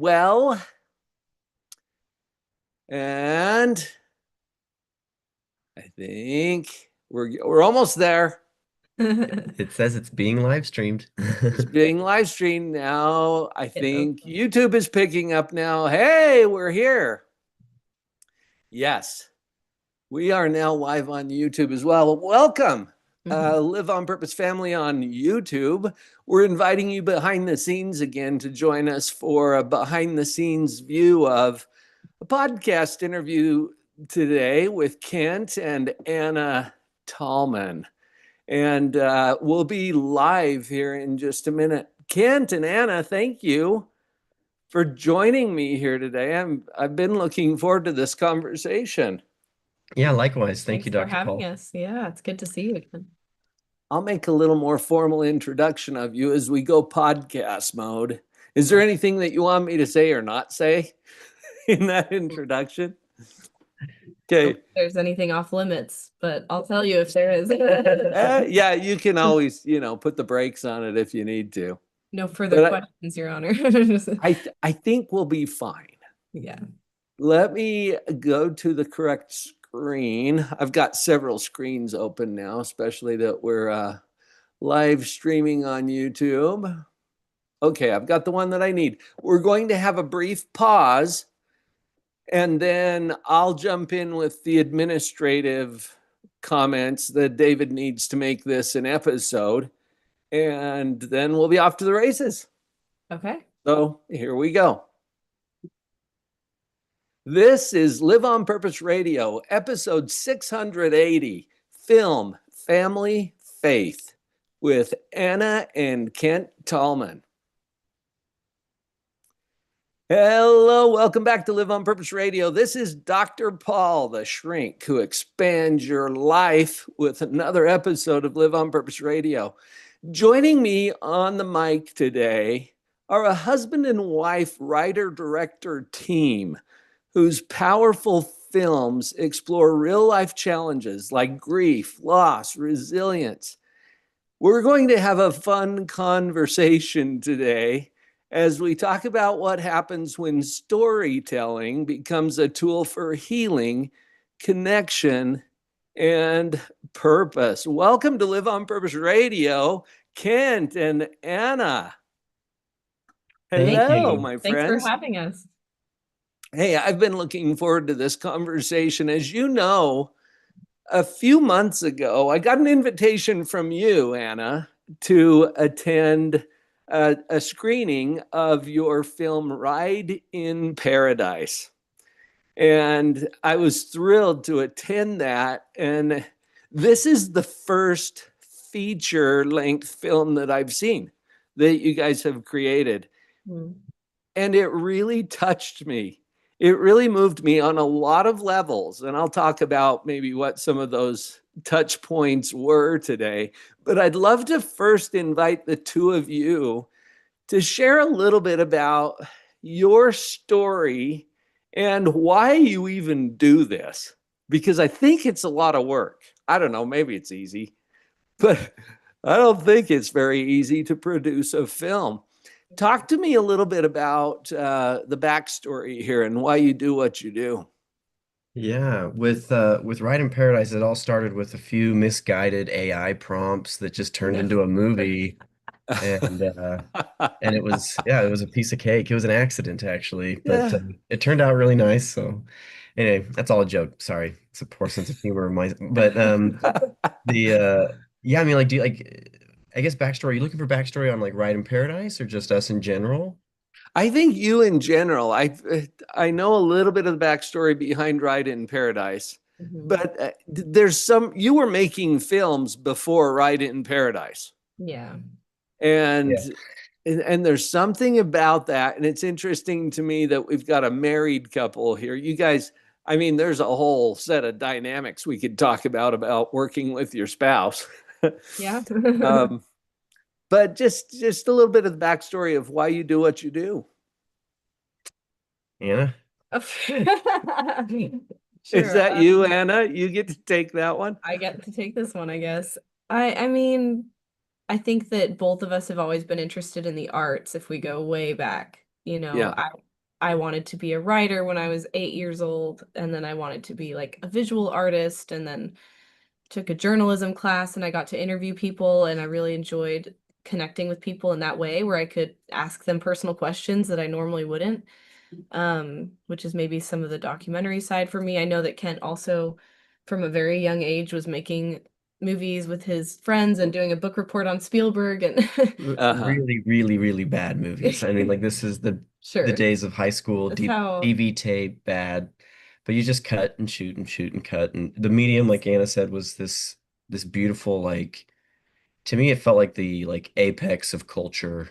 Well, and I think we're almost there. It says it's being live streamed. It's being live streamed now. I It does. think YouTube is picking up now. Hey, we're here. Yes, we are now live on YouTube as well. Welcome, Mhm. Live on Purpose family on YouTube. We're inviting you behind the scenes again to join us for a behind the scenes view of a podcast interview today with Kent and Anna Thalman. And we'll be live here in just a minute. Kent and Anna, thank you for joining me here today. I've been looking forward to this conversation. Yeah, likewise. Thank you, Thanks for Dr. having Paul. us. Yeah, it's good to see you again. I'll make a little more formal introduction of you as we go podcast mode. Is there Oh, anything that you want me to say or not say in that introduction? I don't know Okay. if there's anything off limits, but I'll tell you if there is. Yeah, you can always, put the brakes on it if you need to. No further But questions, Your Honor. I think we'll be fine. Yeah. Let me go to the correct screen. I've got several screens open now, especially that we're live streaming on YouTube. Okay, I've got the one that I need. We're going to have a brief pause, and then I'll jump in with the administrative comments that David needs to make this an episode, and then we'll be off to the races. Okay. So here we go. This is Live on Purpose Radio, episode 680, Film, Family, Faith, with Anna and Kent Thalman. Hello, welcome back to Live on Purpose Radio. This is Dr. Paul, the shrink, who expands your life with another episode of Live on Purpose Radio. Joining me on the mic today are a husband and wife writer-director team whose powerful films explore real-life challenges like grief, loss, resilience. We're going to have a fun conversation today as we talk about what happens when storytelling becomes a tool for healing, connection, and purpose. Welcome to Live on Purpose Radio, Kent and Anna. Thank Hello, you. my Thanks for friends. having us. Hey, I've been looking forward to this conversation. As you know, a few months ago, I got an invitation from you, Anna, to attend a screening of your film Ride in Paradise. And I was thrilled to attend that. And this is the first feature length film that I've seen that you guys have created. Mm. And it really touched me. It really moved me on a lot of levels. And I'll talk about maybe what some of those touch points were today. But I'd love to first invite the two of you to share a little bit about your story and why you even do this. Because I think it's a lot of work. I don't know, maybe it's easy, but I don't think it's very easy to produce a film. Talk to me a little bit about the backstory here and why you do what you do. Yeah, with Ride in Paradise, it all started with a few misguided AI prompts that just turned into a movie, and it was it was a piece of cake. It was an accident actually, but Yeah. it turned out really nice. So anyway, that's all a joke. Sorry, it's a poor sense of humor of my. But the yeah, I mean, like, do you like? I guess backstory. Are you looking for backstory on like Ride in Paradise or just us in general? I think you in general, I know a little bit of the backstory behind Ride in Paradise, Mhm. but there's some you were making films before Ride in Paradise. Yeah. And Yeah. and there's something about that, and it's interesting to me that we've got a married couple here. You guys, I mean, there's a whole set of dynamics we could talk about working with your spouse. Yeah. um, but just a little bit of the backstory of why you do what you do. Anna? Is Sure. that you, Anna? You get to take that one. I get to take this one, I guess. I mean, I think that both of us have always been interested in the arts if we go way back. Yeah. I wanted to be a writer when I was 8 years old, and then I wanted to be like a visual artist, and then took a journalism class and I got to interview people, and I really enjoyed connecting with people in that way where I could ask them personal questions that I normally wouldn't, which is maybe some of the documentary side for me. I know that Kent also, from a very young age, was making movies with his friends and doing a book report on Spielberg and Uh-huh. Really, really, really bad movies. I mean, like this is the sure. days of high school, That's how, DV tape, bad. But you just cut and shoot and shoot and cut. And the medium, like Anna said, was this beautiful, like to me it felt like the like apex of culture,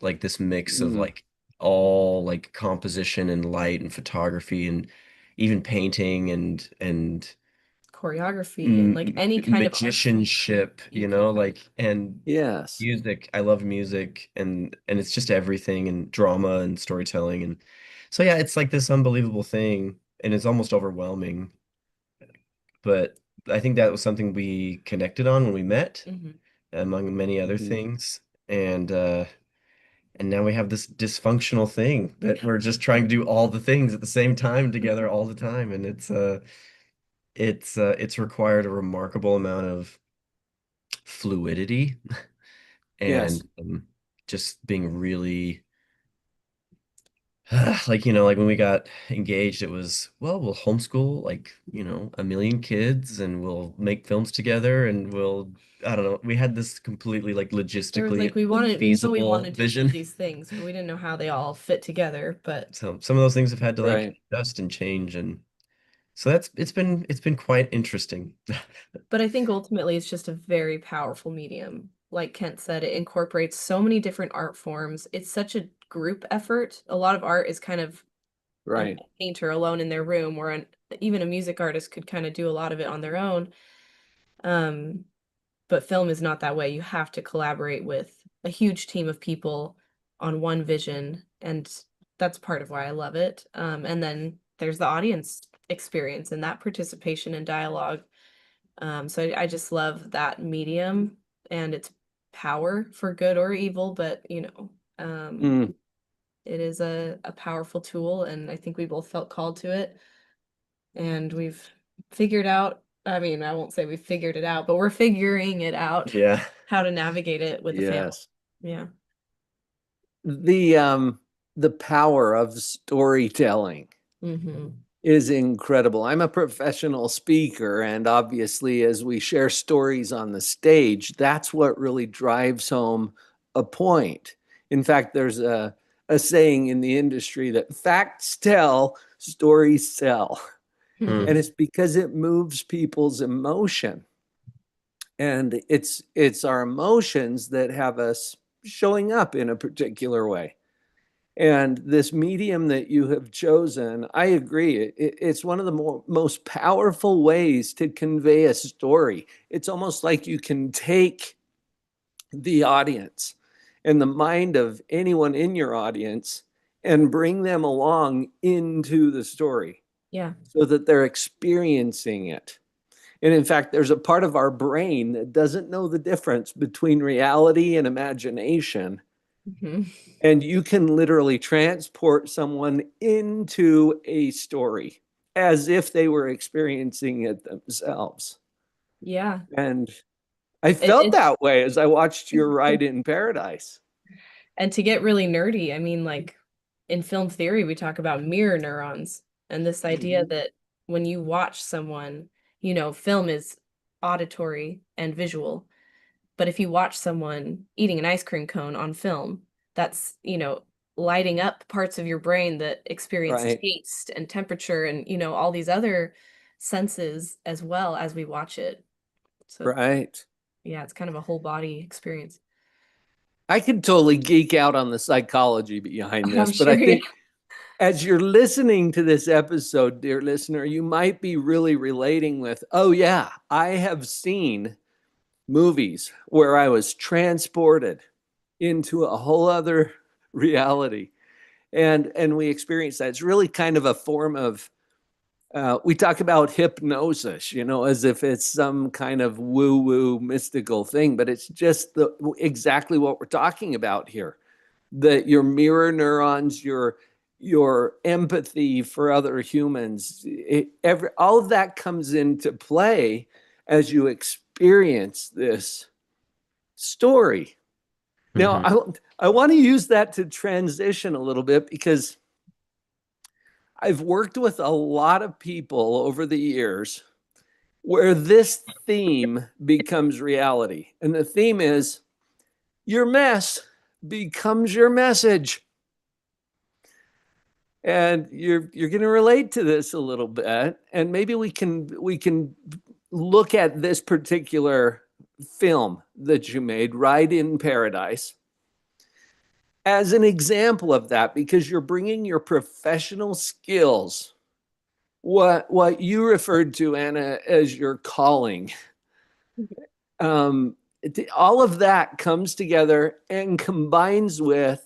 like this mix of Mm, like all like composition and light and photography and even painting and choreography and like any kind of art form magicianship, you could. like and yes. music. I love music and it's just everything and drama and storytelling and so yeah, it's like this unbelievable thing and it's almost overwhelming. But I think that was something we connected on when we met, Mhm. among many other Mhm. things. And now we have this dysfunctional thing that we're just trying to do all the things at the same time together all the time. And it's required a remarkable amount of fluidity Yes. and just being really like like when we got engaged it was well we'll homeschool like a million kids and we'll make films together and we'll I don't know, we had this completely like There was logistically like we feasible wanted to do vision. these things, but we didn't know how they all fit together. But So some of those things have had to like Right. adjust and change and so that's it's been quite interesting. I think ultimately it's just a very powerful medium. Like Kent said, it incorporates so many different art forms. It's such a group effort. A lot of art is kind of a Right. painter alone in their room, where even a music artist could kind of do a lot of it on their own. Um, but film is not that way. You have to collaborate with a huge team of people on one vision, and that's part of why I love it. And then there's the audience experience and that participation and dialogue. So I just love that medium and its power for good or evil, but Mm, it is a powerful tool, and I think we both felt called to it, and we've figured out. I mean, I won't say we figured it out, but we're figuring it out Yeah. how to navigate it with the family. yes. Yeah. The power of storytelling Hmm. is incredible. I'm a professional speaker, and obviously, as we share stories on the stage, that's what really drives home a point. In fact, there's a saying in the industry that facts tell, stories sell. Hmm. And it's because it moves people's emotion. And it's our emotions that have us showing up in a particular way. And this medium that you have chosen, I agree. It's one of the most powerful ways to convey a story. It's almost like you can take the audience and the mind of anyone in your audience and bring them along into the story Yeah. so that they're experiencing it. And in fact, there's a part of our brain that doesn't know the difference between reality and imagination, Hmm. and you can literally transport someone into a story as if they were experiencing it themselves. Yeah. And I felt It that way as I watched your ride in paradise. and to get really nerdy, I mean, like in film theory, we talk about mirror neurons and this idea Mhm. that when you watch someone, film is auditory and visual. But if you watch someone eating an ice cream cone on film, that's, lighting up parts of your brain that experience Right, taste and temperature and, all these other senses as well as we watch it. So, right. yeah, it's kind of a whole body experience. I could totally geek out on the psychology behind I'm this, but I sure. Yeah. think as you're listening to this episode, dear listener, you might be really relating with, oh, yeah, I have seen movies where I was transported into a whole other reality. And we experience that. It's really kind of a form of we talk about hypnosis, as if it's some kind of woo-woo mystical thing, but it's just exactly what we're talking about here. That your mirror neurons, your your empathy for other humans. All of that comes into play as you experience this story. Now, Hmm. I want to use that to transition a little bit because I've worked with a lot of people over the years where this theme becomes reality. And the theme is your mess becomes your message. And you're going to relate to this a little bit, and maybe we can look at this particular film that you made, Ride in Paradise, as an example of that, because you're bringing your professional skills, what you referred to, Anna, as your calling. um, all of that comes together and combines with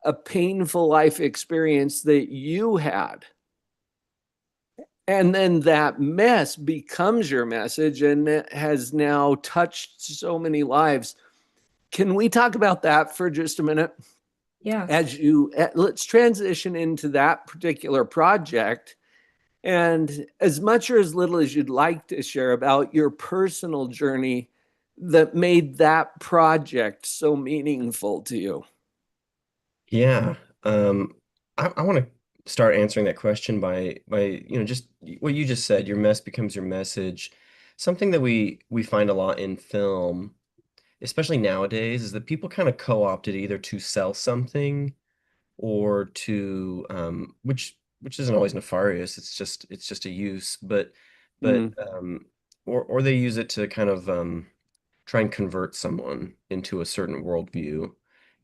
a painful life experience that you had. And then that mess becomes your message and it has now touched so many lives. Can we talk about that for just a minute? Yeah. Let's transition into that particular project, and as much or as little as you'd like to share about your personal journey that made that project so meaningful to you. Yeah. Um, I want to start answering that question by just what you just said, your mess becomes your message. Something that we find a lot in film, especially nowadays, is that people kind of co-opt it either to sell something or to which isn't always nefarious. It's just a use, but Mm, or they use it to kind of try and convert someone into a certain worldview.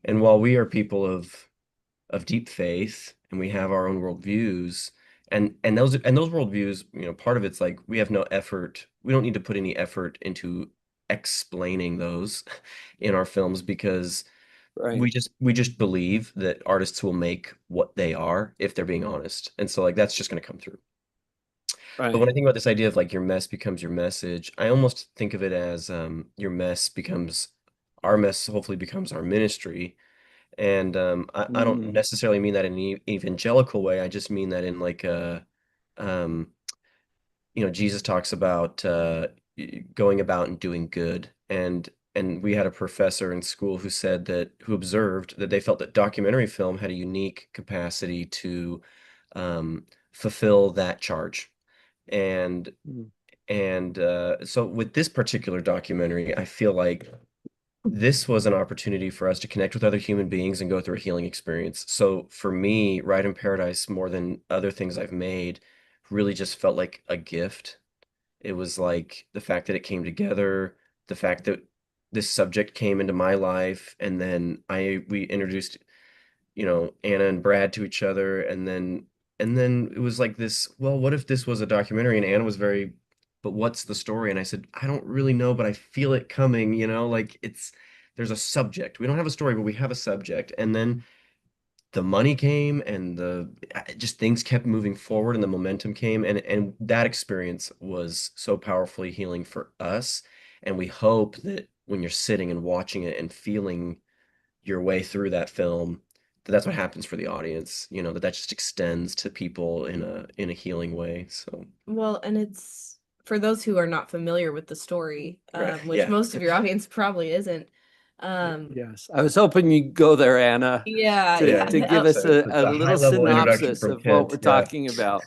And while we are people of deep faith and we have our own worldviews, and those worldviews, part of it's like we have no effort. We don't need to put any effort into explaining those in our films because right, we just believe that artists will make what they are if they're being honest. And so like that's just going to come through. But when right. I think about this idea of like your mess becomes your message, I almost think of it as your mess becomes our mess, hopefully becomes our ministry. And I don't Mm, necessarily mean that in an evangelical way. I just mean that in like um, Jesus talks about going about and doing good. And we had a professor in school who observed that they felt that documentary film had a unique capacity to fulfill that charge. And mm, so with this particular documentary, I feel like this was an opportunity for us to connect with other human beings and go through a healing experience. So for me, Ride in Paradise, more than other things I've made, really just felt like a gift. It was like the fact that it came together, the fact that this subject came into my life, and then we introduced Anna and Brad to each other, and then it was like this, well, what if this was a documentary? And Anna was very, but what's the story? And I said, I don't really know, but I feel it coming, like there's a subject. We don't have a story, but we have a subject. And then the money came and the just things kept moving forward and the momentum came, and that experience was so powerfully healing for us. And we hope that when you're sitting and watching it and feeling your way through that film, that's what happens for the audience, that just extends to people in a healing way. So Well, and it's for those who are not familiar with the story, right, which yeah. most of your audience probably isn't. Um, yes, I was hoping you'd go there, Anna, yeah, Yeah, to give it's us a, it's a a high little level introduction synopsis from of what we're Kent. Yeah. talking about.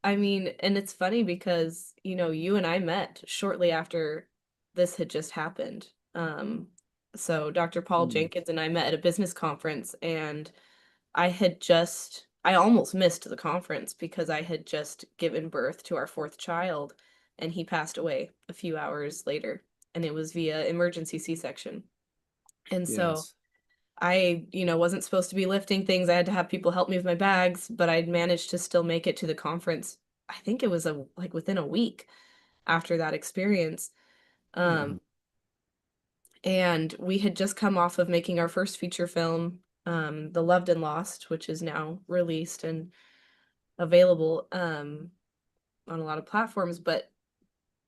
I mean, and it's funny because, you and I met shortly after this had just happened. So Dr. Paul Mm, Jenkins and I met at a business conference, and I almost missed the conference because I had just given birth to our fourth child, and he passed away a few hours later, and it was via emergency C-section. And so yes. I, wasn't supposed to be lifting things. I had to have people help me with my bags, but I'd managed to still make it to the conference. I think it was like within a week after that experience. Mm, Um, and we had just come off of making our first feature film, The Loved and Lost, which is now released and available on a lot of platforms. But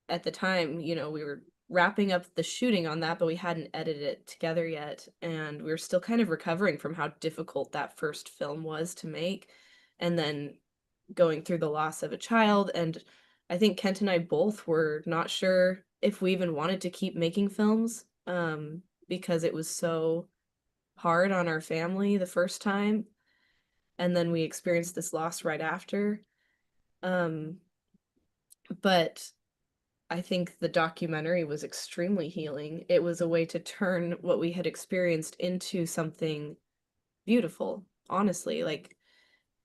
at the time, we were wrapping up the shooting on that, but we hadn't edited it together yet. And we were still kind of recovering from how difficult that first film was to make. And then going through the loss of a child. And I think Kent and I both were not sure if we even wanted to keep making films, because it was so hard on our family the first time. And then we experienced this loss right after. Um, but I think the documentary was extremely healing. It was a way to turn what we had experienced into something beautiful, honestly. Like,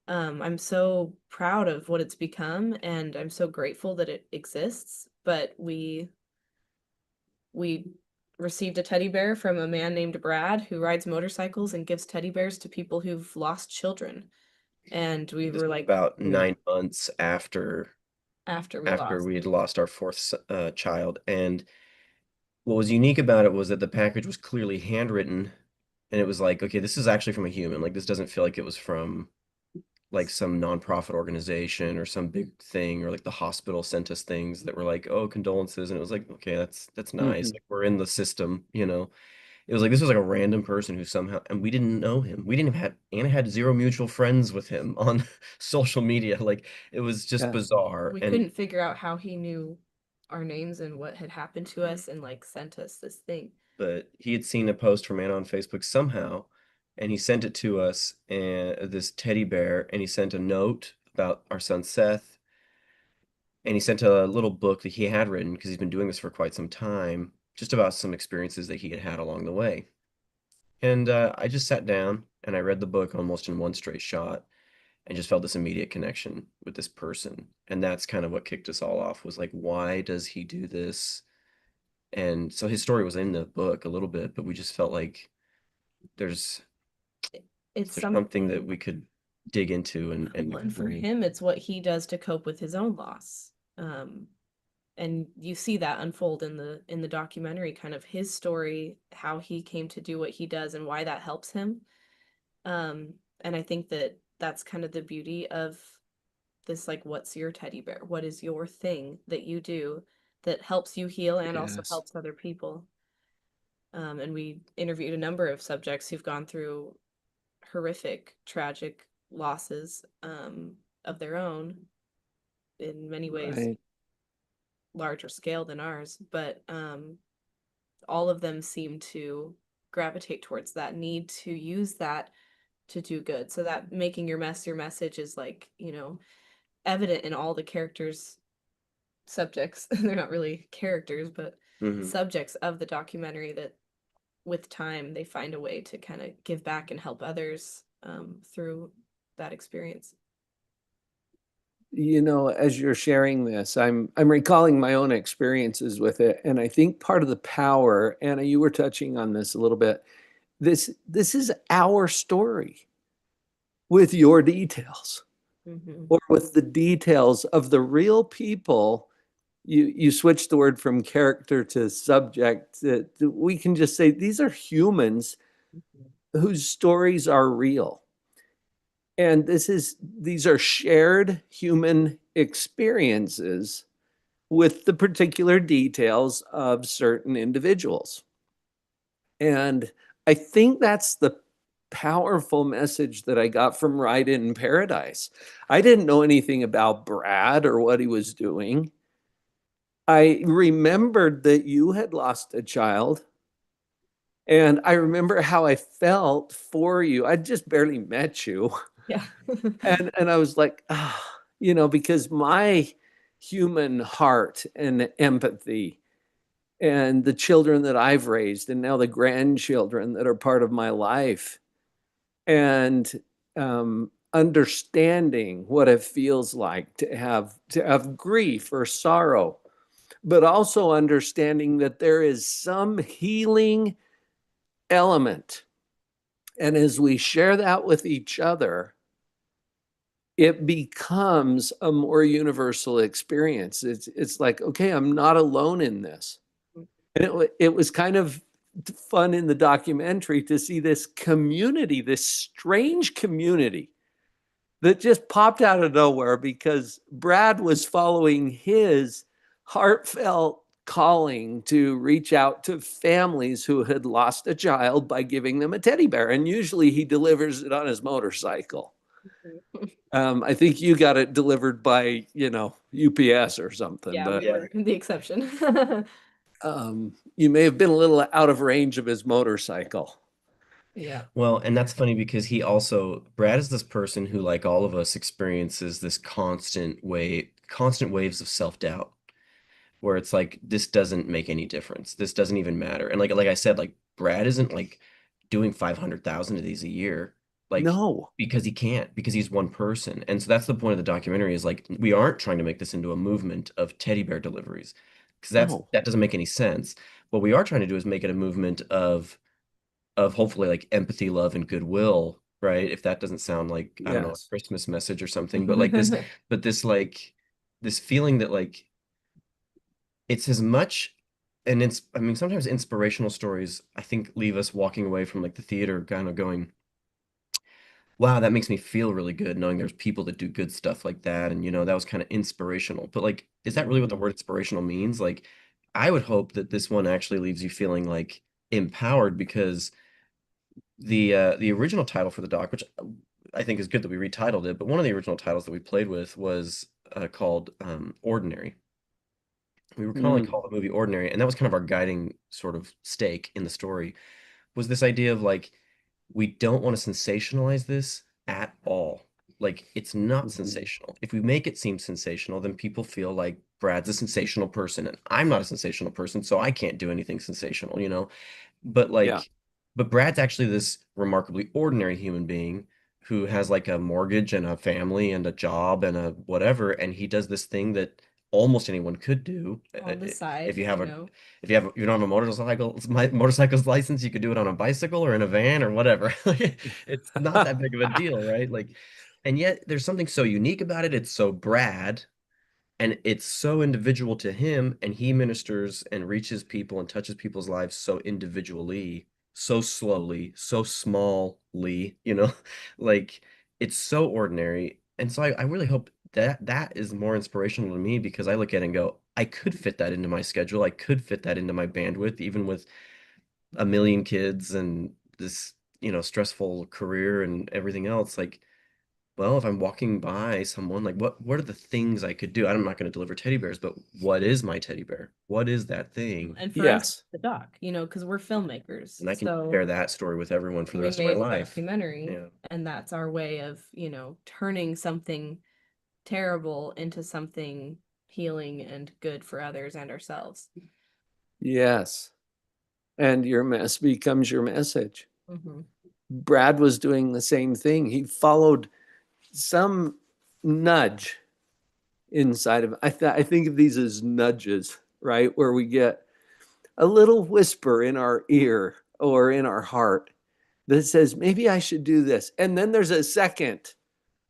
I'm so proud of what it's become, and I'm so grateful that it exists. But we received a teddy bear from a man named Brad who rides motorcycles and gives teddy bears to people who've lost children. And we This were was like, about Yeah. 9 months after we after lost. we had lost our fourth child. And what was unique about it was that the package was clearly handwritten, and it was like, okay, this is actually from a human. Like, this doesn't feel like it was from like some nonprofit organization or some big thing, or like the hospital sent us things that were like, oh, condolences. And it was like, okay, that's nice. Mhm. Like, we're in the system, you know. It was like this was like a random person who somehow, and we didn't know him. We didn't have Anna had zero mutual friends with him on social media. Like, it was just Yeah. bizarre. We And couldn't figure out how he knew our names and what had happened to us and like sent us this thing. but he had seen a post from Anna on Facebook somehow, and he sent it to us, and this teddy bear, and he sent a note about our son Seth, and he sent a little book that he had written because he's been doing this for quite some time, just about some experiences that he had had along the way. And I just sat down and I read the book almost in one straight shot and just felt this immediate connection with this person. And that's kind of what kicked us all off, was like, why does he do this? And so his story was in the book a little bit, but we just felt like there's It's there's something that something, we could dig into and well, and for really. him, it's what he does to cope with his own loss. Um, and you see that unfold in the documentary, kind of his story, how he came to do what he does and why that helps him. And I think that that's kind of the beauty of this, like, what's your teddy bear? What is your thing that you do that helps you heal and also Yes. helps other people? And we interviewed a number of subjects who've gone through horrific, tragic losses, of their own, in many ways Right. larger scale than ours, but all of them seem to gravitate towards that need to use that to do good. So that making your mess your message is, like, evident in all the characters, subjects. They're not really characters, but Mhm. subjects of the documentary, that with time they find a way to kind of give back and help others, through that experience. As you're sharing this, I'm recalling my own experiences with it, and I think part of the power, Anna, you were touching on this a little bit. This is our story with your details, Hmm. or with the details of the real people. You switch the word from character to subject. We can just say these are humans whose stories are real. And these are shared human experiences with the particular details of certain individuals. And I think that's the powerful message that I got from Ride in Paradise. I didn't know anything about Brad or what he was doing. I remembered that you had lost a child, and I remember how I felt for you. I just barely met you. Yeah. And I was like, because my human heart and empathy and the children that I've raised and now the grandchildren that are part of my life, and understanding what it feels like to have grief or sorrow, but also understanding that there is some healing element. And as we share that with each other, it becomes a more universal experience. It's like, okay, I'm not alone in this. And it was kind of fun in the documentary to see this community, this strange community that just popped out of nowhere because Brad was following his heartfelt calling to reach out to families who had lost a child by giving them a teddy bear. And usually he delivers it on his motorcycle. I think you got it delivered by, UPS or something, Yeah, but we were the exception. you may have been a little out of range of his motorcycle. Yeah. Well, and that's funny because Brad is this person who, like all of us, experiences this constant waves of self-doubt, where it's like, this doesn't make any difference. This doesn't even matter. And like I said, like Brad isn't like doing 500,000 of these a year, like No, because he can't, because he's one person. And so that's the point of the documentary is like, we aren't trying to make this into a movement of teddy bear deliveries, because no. that doesn't make any sense. What we are trying to do is make it a movement of hopefully like empathy, love, and goodwill, right? If that doesn't sound like, I don't know, a Yes. Christmas message or something, but like this like this feeling that like it's as much and it's I mean sometimes inspirational stories I think leave us walking away from like the theater kind of going, wow, that makes me feel really good knowing there's people that do good stuff like that. And that was kind of inspirational. But like, is that really what the word inspirational means? Like, I would hope that this one actually leaves you feeling like empowered, because the original title for the doc, which I think is good that we retitled it, but one of the original titles that we played with was called Ordinary. We were calling Mm, call the movie Ordinary, and that was kind of our guiding sort of stake in the story, was this idea of like, we don't want to sensationalize this at all. Like, it's not mhm. sensational. If we make it seem sensational, then people feel like Brad's a sensational person and I'm not a sensational person, so I can't do anything sensational. But Yeah. like, but Brad's actually this remarkably ordinary human being who has like a mortgage and a family and a job and a whatever, and he does this thing that almost anyone could do. On the If side, you have a if you don't have a motorcycle's license, you could do it on a bicycle or in a van or whatever. It's not that big of a deal, right? Like, and yet there's something so unique about it. It's so Brad, and it's so individual to him, and he ministers and reaches people and touches people's lives so individually, so slowly, so smallly, like, it's so ordinary. And so I really hope that that is more inspirational to me, because I look at it and go, I could fit that into my schedule. I could fit that into my bandwidth, even with a million kids and this, stressful career and everything else. Like, well, if I'm walking by someone, like, what are the things I could do? I'm not going to deliver teddy bears, but what is my teddy bear? What is that thing? and for us, Yes. the doc, because we're filmmakers. And I can So share that story with everyone for the we rest of my made the life. documentary, Yeah. and that's our way of, turning something terrible into something healing and good for others and ourselves. Yes. And your mess becomes your message. Hmm. Brad was doing the same thing. He followed some nudge inside of I think of these as nudges, right? Where we get a little whisper in our ear or in our heart that says, maybe I should do this. And then there's a second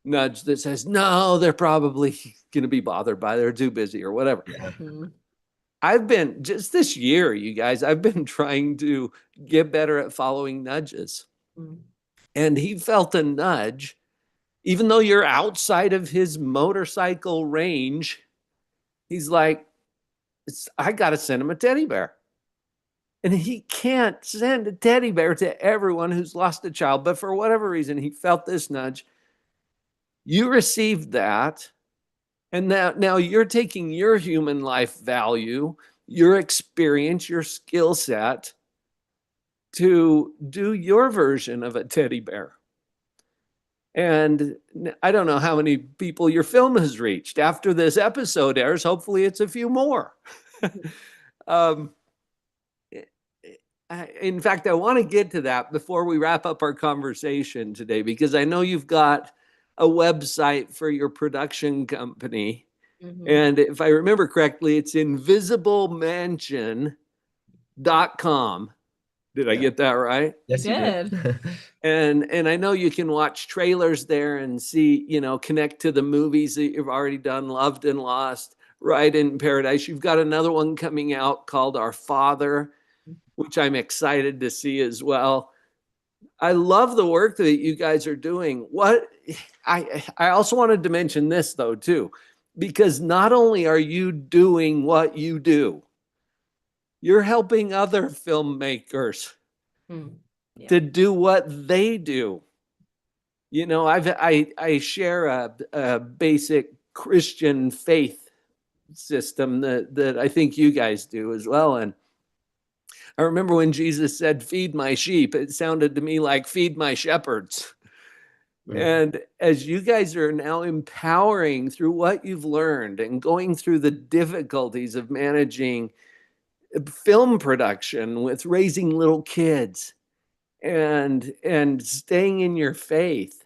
nudge that says, no, they're probably going to be bothered by it. They're too busy or whatever. Yeah. Hmm. I've been just this year, you guys, I've been trying to get better at following nudges. And he felt a nudge, even though you're outside of his motorcycle range. He's like, I got to send him a teddy bear. And he can't send a teddy bear to everyone who's lost a child. But for whatever reason, he felt this nudge. You received that. And now you're taking your human life value, your experience, your skill set to do your version of a teddy bear. And I don't know how many people your film has reached. After this episode airs, hopefully it's a few more. um, in fact, I want to get to that before we wrap up our conversation today, because I know you've got a website for your production company. Hmm. And if I remember correctly, it's invisiblemansion.com. Did I Yeah. get that right? Yes, you did. Good. And I know you can watch trailers there and see, connect to the movies that you've already done, Loved and Lost, Ride in Paradise. You've got another one coming out called Our Father, which I'm excited to see as well. I love the work that you guys are doing. I also wanted to mention this though too, because not only are you doing what you do, You're helping other filmmakers Hmm. Yeah. to do what they do. I share a basic Christian faith system that I think you guys do as well. And I remember when Jesus said, "Feed my sheep," it sounded to me like "feed my shepherds." Mhm. And as you guys are now empowering through what you've learned and going through the difficulties of managing film production with raising little kids and staying in your faith,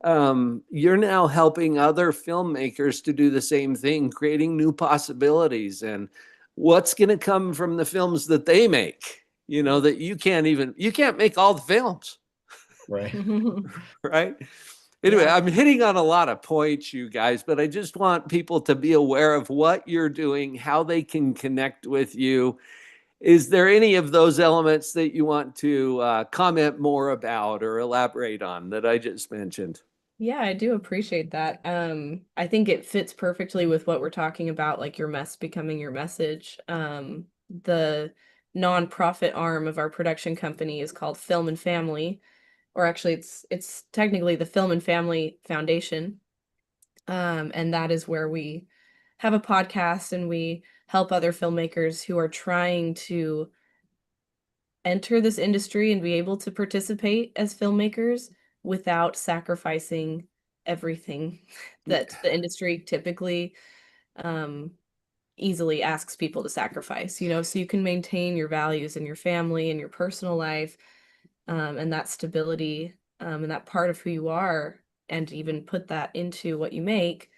you're now helping other filmmakers to do the same thing, creating new possibilities and what's going to come from the films that they make, that you can't make all the films. Right. Right? Anyway, Yeah. I'm hitting on a lot of points, you guys, but I just want people to be aware of what you're doing, how they can connect with you. Is there any of those elements that you want to comment more about or elaborate on that I just mentioned? Yeah, I do appreciate that. I think it fits perfectly with what we're talking about, like your mess becoming your message. The nonprofit arm of our production company is called Film and Family, or actually it's technically the Film and Family Foundation. And that is where we have a podcast and we help other filmmakers who are trying to enter this industry and be able to participate as filmmakers without sacrificing everything that the industry typically um, easily asks people to sacrifice, so you can maintain your values and your family and your personal life, and that stability, and that part of who you are, and even put that into what you make.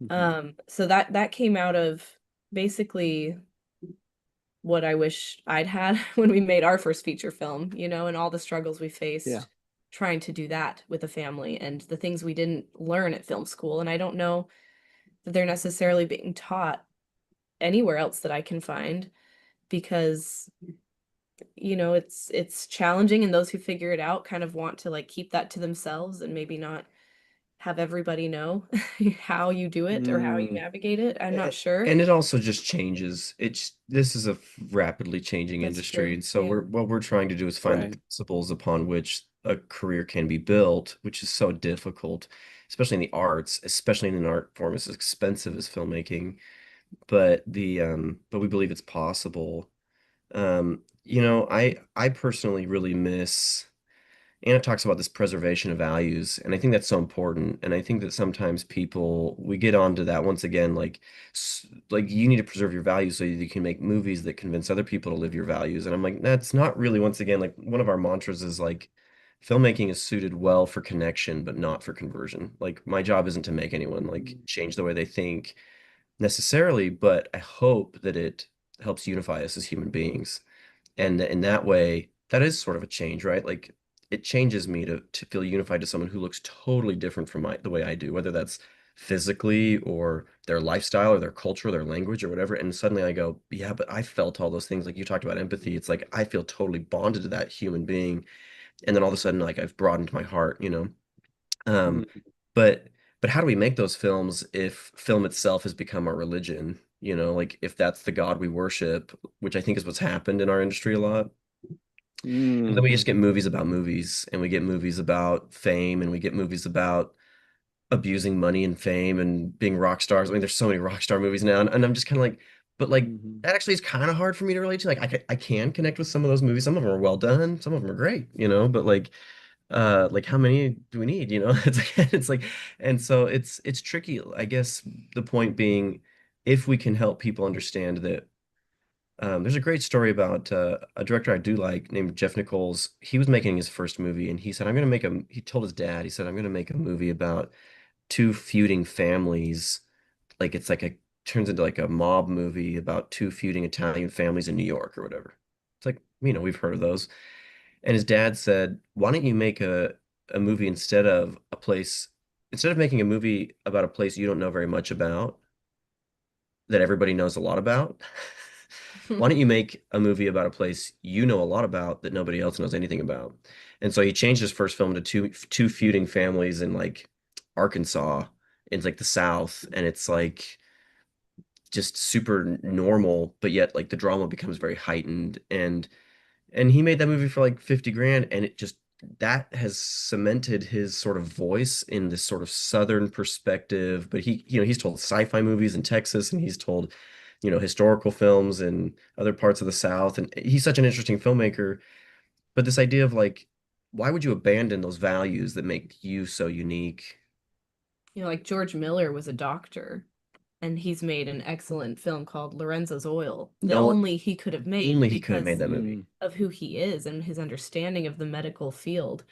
Mhm. So that came out of basically what I wish I'd had when we made our first feature film, and all the struggles we Yeah. faced trying to do that with a family and the things we didn't learn at film school. And I don't know that they're necessarily being taught anywhere else that I can find, because it's challenging, and those who figure it out kind of want to like keep that to themselves and maybe not have everybody know how you do it or how you Mm, navigate it. I'm not A- sure. And it also just changes. This is a rapidly changing That's industry, true. and so Yeah. what we're trying to do is find the right. principles upon which a career can be built, which is so difficult, especially in the arts, especially in an art form as expensive as filmmaking. But we believe it's possible. I personally really miss. Anna talks about this preservation of values, and I think that's so important. And I think that sometimes we get onto that once again, like you need to preserve your values so that you can make movies that convince other people to live your values. And I'm like, that's not really, once again, like one of our mantras is like, filmmaking is suited well for connection, but not for conversion. Like my job isn't to make anyone like change the way they think necessarily, but I hope that it helps unify us as human beings. And in that way, that is sort of a change, right? Like it changes me to feel unified to someone who looks totally different from the way I do, whether that's physically or their lifestyle or their culture or their language or whatever. And suddenly I go, yeah, but I felt all those things. Like you talked about empathy. It's like I feel totally bonded to that human being. And then all of a sudden, like I've broadened my heart. Um, Mm, but but how do we make those films if film itself has become our religion? Like if that's the God we worship, which I think is what's happened in our industry a lot. And then we just mhm, get movies about movies, and we get movies about fame, and we get movies about abusing money and fame and being rock stars. I mean, there's so many rock star movies now, and I'm just kind of like, but like mhm, that actually is kind of hard for me to relate to. Like I can connect with some of those movies. Some of them are well done, some of them are great, but like how many do we need? It's like and so it's tricky. I guess the point being, if we can help people understand that there's a great story about a director I do like named Jeff Nichols. He was making his first movie, and he said, he told his dad, he said, I'm going to make a movie about two feuding families. Like it's like turns into like a mob movie about two feuding Italian families in New York or whatever. It's like, we've heard of those. And his dad said, why don't you make a movie instead of making a movie about a place you don't know very much about, that everybody knows a lot about? Why don't you make a movie about a place you know a lot about that nobody else knows anything about? And so he changed his first film to two feuding families in like Arkansas, in like the South, and it's like just super normal, but yet like the drama becomes very heightened. And he made that movie for like 50 grand, and it just that has cemented his sort of voice in this sort of southern perspective. But he's told sci-fi movies in Texas, and he's told, historical films in other parts of the South, and he's such an interesting filmmaker. But this idea of like, why would you abandon those values that make you so unique? Like George Miller was a doctor, and he's made an excellent film called Lorenzo's Oil, the No, only he could have made only he could have made because that movie. of who he is and his understanding of the medical field.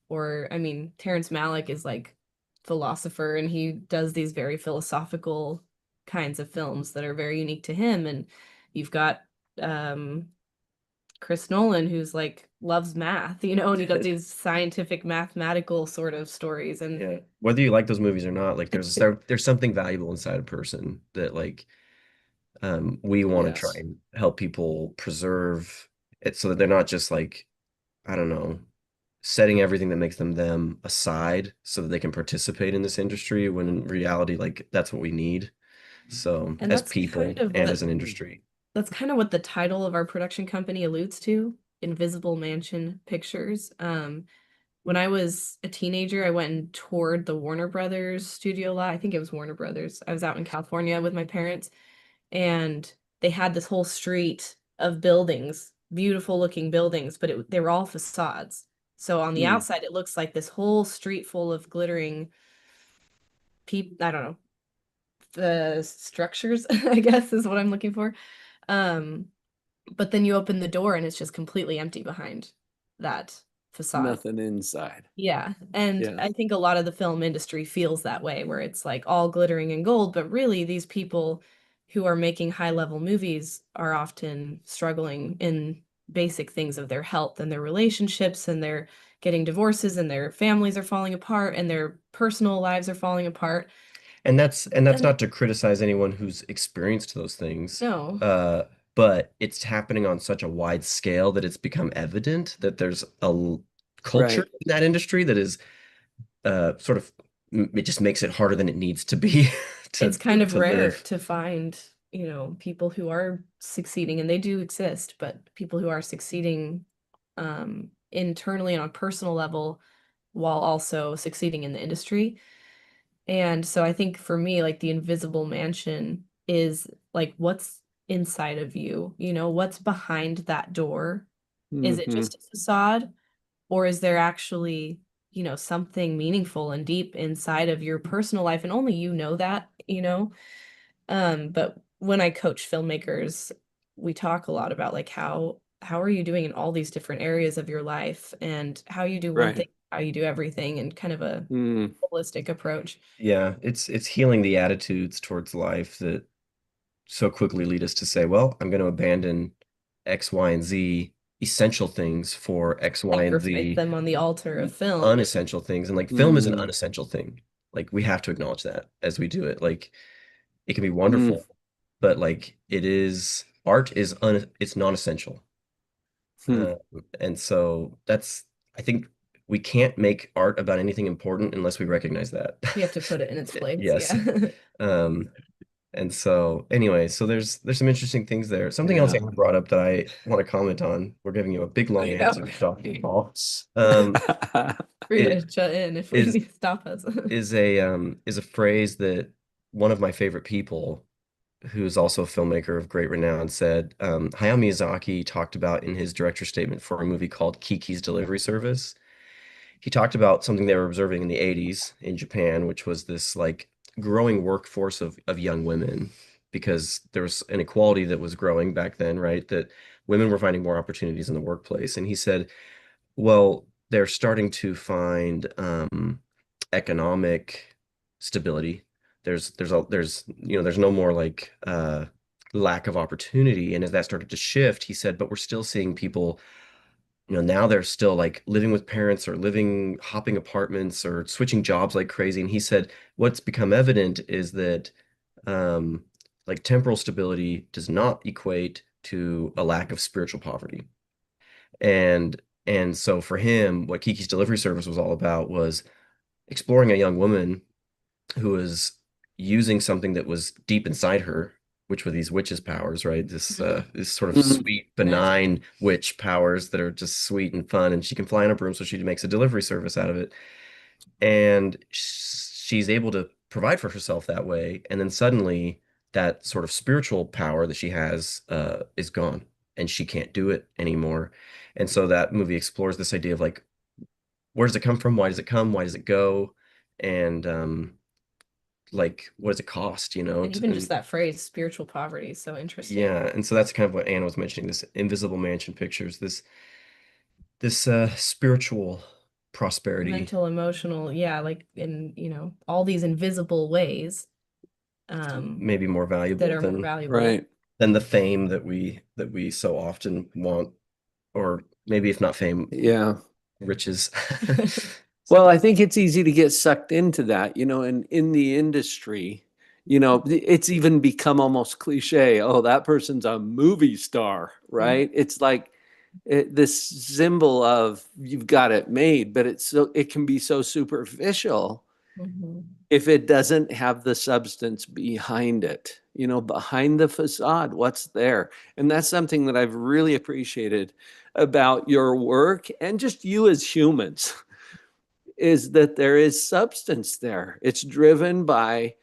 Or, I mean, Terrence Malick is like philosopher, and he does these very philosophical kinds of films that are very unique to him. And you've got um Chris Nolan, who's like loves math, and he does these scientific mathematical sort of stories. And Yeah. Whether you like those movies or not, like there's something valuable inside a person that like we want to try Yes. and help people preserve it so that they're not just like, I don't know, setting everything that makes them them aside so that they can participate in this industry when in reality, like that's what we need. So and as people and as an Mm. industry. that's kind of what the title of our production company alludes to, Invisible Mansion Pictures. When I was a teenager, I went and toured the Warner Brothers studio lot. I think it was Warner Brothers. I was out in California with my parents, and they had this whole street of buildings, beautiful looking buildings, but they were all facades. So on the Mm. outside, it looks like this whole street full of glittering I don't know, the structures, I guess is what I'm looking for. Um, but then you open the door and it's just completely empty behind that facade. Nothing inside. Yeah. And Yeah. I think a lot of the film industry feels that way, where it's like all glittering and gold, but really these people who are making high level movies are often struggling in basic things of their health and their relationships, and they're getting divorces, and their families are falling apart, and their personal lives are falling apart. And that's And not to criticize anyone who's experienced those things, no, uh, but it's happening on such a wide scale that it's become evident that there's culture Right. in that industry that is sort of it just makes it harder than it needs to be it's to kind of to rare live. to find, people who are succeeding, and they do exist, but people who are succeeding internally and on a personal level while also succeeding in the industry. And so I think for me, like the invisible mansion is like what's inside of you, what's behind that door? Is it Hmm. just a facade, or is there actually, something meaningful and deep inside of your personal life? And only you know that, but when I coach filmmakers, we talk a lot about like how are you doing in all these different areas of your life, and how you do one thing, Right. how you do everything, and kind of a Mm. holistic approach. Yeah, it's healing the attitudes towards life that so quickly lead us to say, well, I'm going to abandon X, Y, and Z essential things for X, Y, and Sacrifice Z them on the altar of film. unessential things. And like film is an Mm. unessential thing. Like we have to acknowledge that as we do it. Like it can be Mm. wonderful, but like art is it's non-essential. Hmm. Uh, and so I think we can't make art about anything important unless we recognize that. We have to put it in its place. Yes. Yeah. Um, and so anyway, so there's some interesting things there. Something else Yeah. I brought up that I want to comment on. We're giving you a big long I know. answer, Dr. Paul. Um, Free to it shut in if we is need to stop us. is a phrase that one of my favorite people, who's also a filmmaker of great renown, said. Hayao Miyazaki talked about in his director statement for a movie called Kiki's Delivery Service. He talked about something they were observing in the 80s in Japan, which was this like growing workforce of young women, because there was an inequality that was growing back then, right? That women were finding more opportunities in the workplace. And he said, well, they're starting to find economic stability. There's no more like lack of opportunity. And as that started to shift, he said, but we're still seeing people, now they're still like living with parents or living hopping apartments or switching jobs like crazy. And he said, what's become evident is that um, like temporal stability does not equate to a lack of spiritual poverty. And and so for him, what Kiki's Delivery Service was all about was exploring a young woman who was using something that was deep inside her, which were these witches' powers, right? This sort of Mhm. sweet, benign witch powers that are just sweet and fun, and she can fly on a broom, so she makes a delivery service out of it. And she's able to provide for herself that way, and then suddenly that sort of spiritual power that she has is gone, and she can't do it anymore. And so that movie explores this idea of like, where does it come from? Why does it come? Why does it go? And like, what does it cost? And even just that phrase, spiritual poverty, is so interesting. Yeah, and so that's kind of what Anna was mentioning, this invisible mansion pictures, this spiritual prosperity, Mental, emotional, yeah, like in, all these invisible ways maybe more that valuable are more valuable. Right. than the fame that we so often want, or maybe if not fame, Yeah. riches. Well, I think it's easy to get sucked into that, and in the industry, it's even become almost cliche. Oh, that person's a movie star, right? It's like this symbol of you've got it made, but it can be so superficial Mhm. if it doesn't have the substance behind it, behind the facade, what's there. And that's something that I've really appreciated about your work and just you as humans is that there is substance there. It's driven by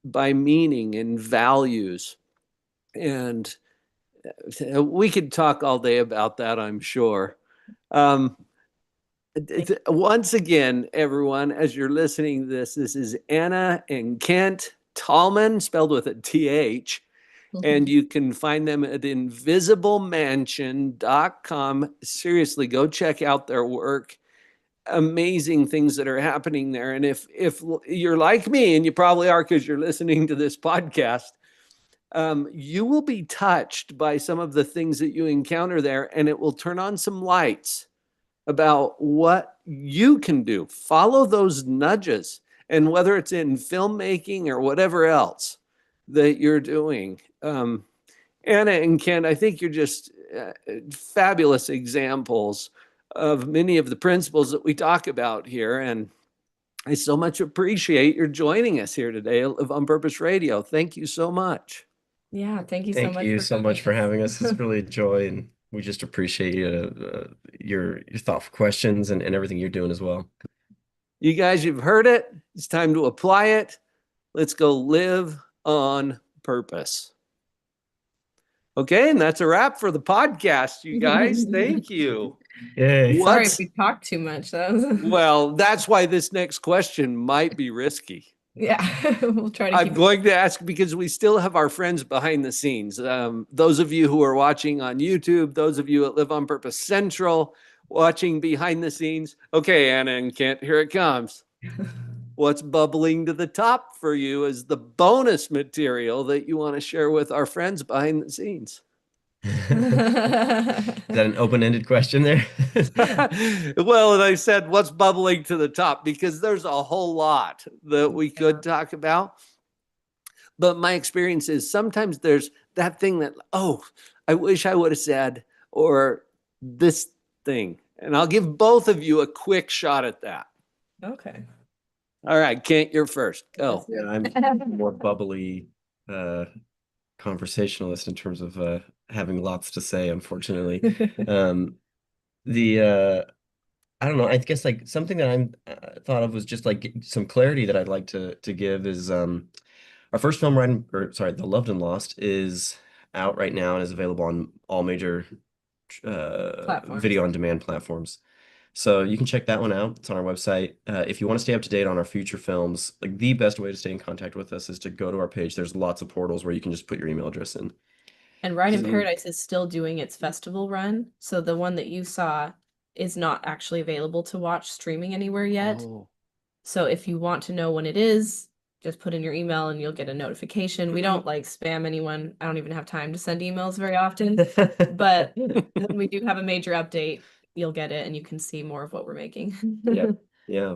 meaning and values. And we could talk all day about that, I'm sure. Um, Once again, everyone, as you're listening to this is Anna and Kent Thalman, spelled with a TH, and you can find them at invisiblemansion.com. Seriously, go check out their work. Amazing things that are happening there. And if you're like me, and you probably are because you're listening to this podcast, you will be touched by some of the things that you encounter there, and it will turn on some lights about what you can do. Follow those nudges. And whether it's in filmmaking or whatever else that you're doing, Anna and Ken, I think you're just fabulous examples of many of the principles that we talk about here. And I so much appreciate your joining us here today at Live on Purpose Radio. Thank you so much. Yeah, thank you so Thank much you for so much for having having us. It's us. really a joy, and we just appreciate your thoughtful questions and everything you're doing as well. You guys, you've heard it. It's time to apply it. Let's go live on purpose. Okay, and that's a wrap for the podcast, you guys. Thank you. Yay. Sorry if we talked too much. Well, that's why this next question might be risky. Yeah, we'll try to I'm keep going to ask because we still have our friends behind the scenes. Those of you who are watching on YouTube, those of you at Live on Purpose Central watching behind the scenes. Okay, Anna and Kent, here it comes. What's bubbling to the top for you is the bonus material that you want to share with our friends behind the scenes. Is that an open-ended question there? Well, they said, what's bubbling to the top? Because there's a whole lot that we could talk about. But my experience is sometimes there's that thing that, oh, I wish I would have said, or this thing. And I'll give both of you a quick shot at that. Okay. All right, Kent, you're first. Go. Yeah, I'm more bubbly conversationalist in terms of having lots to say, unfortunately. The I don't know, I guess like something that I'm thought of was just like some clarity that I'd like to give is our first film, The Loved and Lost, is out right now and is available on all major video on demand platforms. So you can check that one out. It's on our website. If you want to stay up to date on our future films, like the best way to stay in contact with us is to go to our page. There's lots of portals where you can just put your email address in. And Ride in Paradise is still doing its festival run. So the one that you saw is not actually available to watch streaming anywhere yet. Oh. So if you want to know when it is, just put in your email and you'll get a notification. We don't like spam anyone. I don't even have time to send emails very often. But when we do have a major update, you'll get it and you can see more of what we're making. Yeah.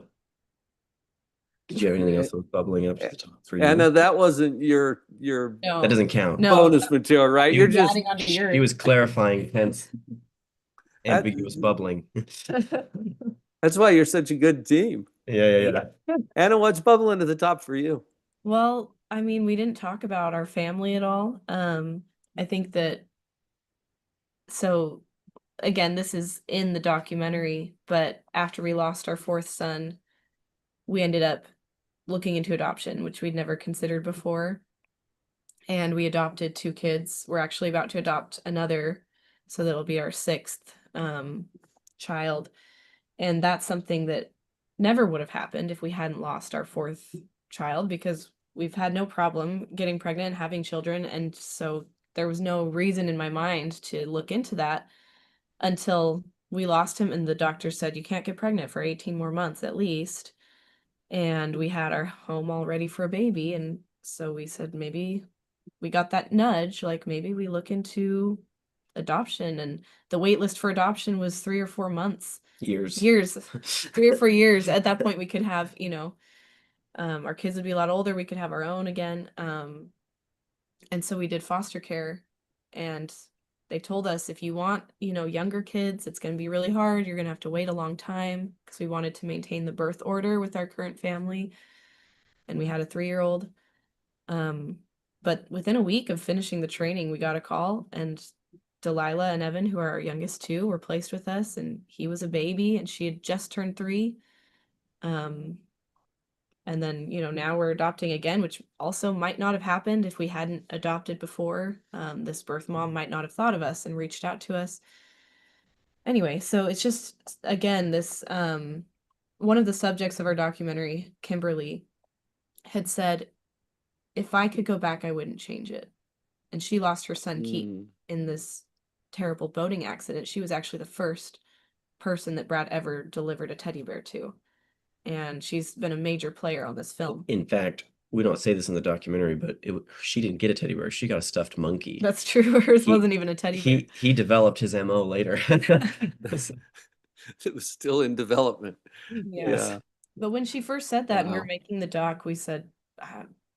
Did you have anything else that was bubbling up to the top for you? Anna, that wasn't your No, That doesn't count. no. bonus material, right? You're just adding onto yours. He was clarifying, hence ambiguous bubbling. That's why you're such a good team. Yeah. Anna, what's bubbling to the top for you? Well, I mean, we didn't talk about our family at all. I think that so again, this is in the documentary, but after we lost our fourth son, we ended up looking into adoption, which we'd never considered before. And we adopted two kids. We're actually about to adopt another, so that'll be our sixth child. And that's something that never would have happened if we hadn't lost our fourth child, because we've had no problem getting pregnant and having children. And so there was no reason in my mind to look into that until we lost him. And the doctor said, you can't get pregnant for 18 more months at least. And we had our home all ready for a baby. And so we said, maybe we got that nudge, like maybe we look into adoption. And the wait list for adoption was 3 or 4 months. Years. 3 or 4 years. At that point, we could have, our kids would be a lot older. We could have our own again. And so we did foster care, and they told us if you want, younger kids, it's going to be really hard. You're going to have to wait a long time, because we wanted to maintain the birth order with our current family. And we had a 3-year-old. But within a week of finishing the training, we got a call, and Delilah and Evan, who are our youngest two, were placed with us, and he was a baby, and she had just turned 3. And then, now we're adopting again, which also might not have happened if we hadn't adopted before. This birth mom might not have thought of us and reached out to us. Anyway, so it's just, again, this, one of the subjects of our documentary, Kimberly, had said, if I could go back, I wouldn't change it. And she lost her son, Keith, in this terrible boating accident. She was actually the first person that Brad ever delivered a teddy bear to. And she's been a major player on this film. In fact, we don't say this in the documentary, but she didn't get a teddy bear. She got a stuffed monkey. That's true. Hers wasn't even a teddy bear. He developed his MO later. It was still in development. Yeah. But when she first said that and we were making the doc, we said,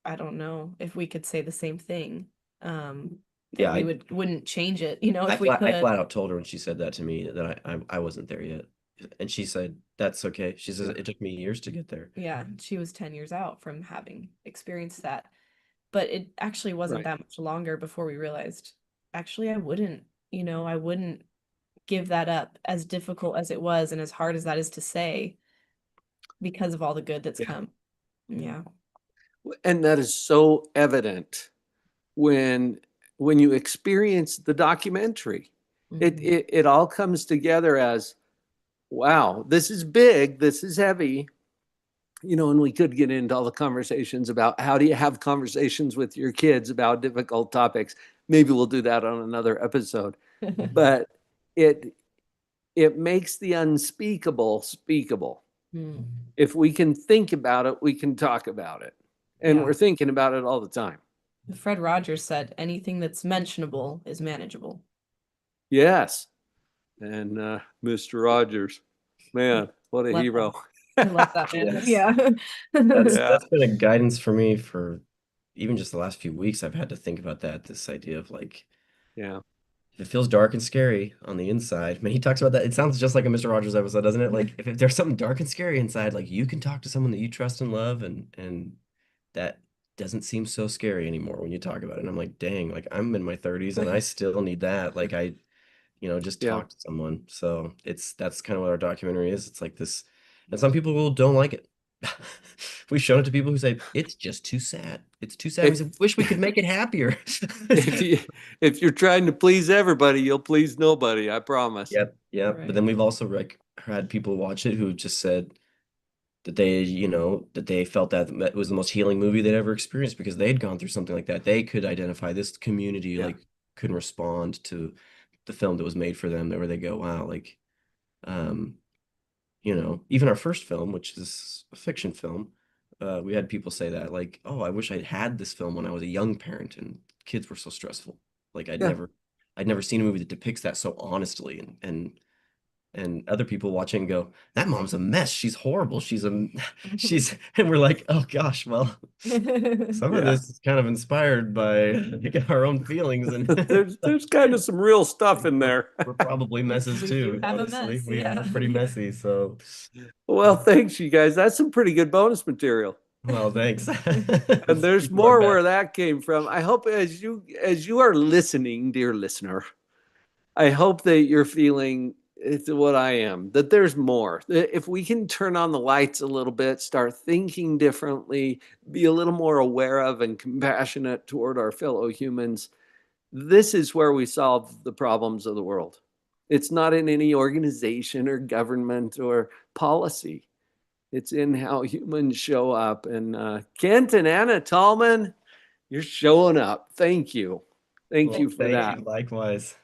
I don't know if we could say the same thing. Yeah, we wouldn't change it, if we could. I flat out told her when she said that to me that I wasn't there yet. And she said, that's okay. She says, it took me years to get there. Yeah, she was 10 years out from having experienced that. But it actually wasn't that much longer before we realized, actually, I wouldn't give that up, as difficult as it was and as hard as that is to say, because of all the good that's come. Yeah. And that is so evident when you experience the documentary. It all comes together as, wow, this is big, this is heavy, and we could get into all the conversations about how do you have conversations with your kids about difficult topics. Maybe we'll do that on another episode. But it makes the unspeakable speakable. If we can think about it, we can talk about it. And we're thinking about it all the time. Fred Rogers said, anything that's mentionable is manageable. Yes. And Mr. Rogers, man, what a hero. I love that man. Yeah. That's been a guidance for me for even just the last few weeks. I've had to think about that, this idea of like, if it feels dark and scary on the inside, I mean, he talks about that. It sounds just like a Mr. Rogers episode, doesn't it? Like if there's something dark and scary inside, like you can talk to someone that you trust and love, and that doesn't seem so scary anymore when you talk about it. And I'm like, dang, like I'm in my 30s and I still need that. Like just talk to someone. So that's kind of what our documentary is. It's like this, and some people don't like it. We've shown it to people who say it's just too sad. It's too sad. We say, wish we could make it happier. if you're trying to please everybody, you'll please nobody. I promise. Yep. Right. But then we've also had people watch it who just said that they felt that it was the most healing movie they'd ever experienced because they'd gone through something like that. They could identify this community, like couldn't respond to the film that was made for them, where they go, wow, like, even our first film, which is a fiction film, we had people say that, like, oh, I wish I'd had this film when I was a young parent and kids were so stressful. Like I'd never seen a movie that depicts that so honestly, and other people watching go, that mom's a mess. She's horrible. And we're like, oh gosh, well, some of this is kind of inspired by our own feelings, and there's kind of some real stuff in there. We're probably messes too. Honestly, we are pretty messy. So, well, thanks, you guys. That's some pretty good bonus material. Well, thanks. And there's Do our more where best. that came from. I hope as you are listening, dear listener, I hope that you're feeling it's what I am, that there's more. If we can turn on the lights a little bit, start thinking differently, be a little more aware of and compassionate toward our fellow humans, this is where we solve the problems of the world. It's not in any organization or government or policy. It's in how humans show up. And Kent and Anna Thalman, you're showing up. Thank you. Thank Well, you for thank that. you. Likewise.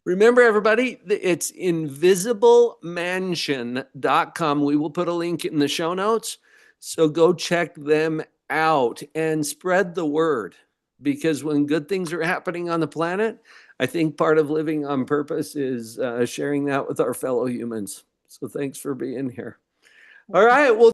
Remember, everybody, it's invisiblemansion.com. We will put a link in the show notes. So go check them out and spread the word, because when good things are happening on the planet, I think part of living on purpose is sharing that with our fellow humans. So thanks for being here. All right. Well,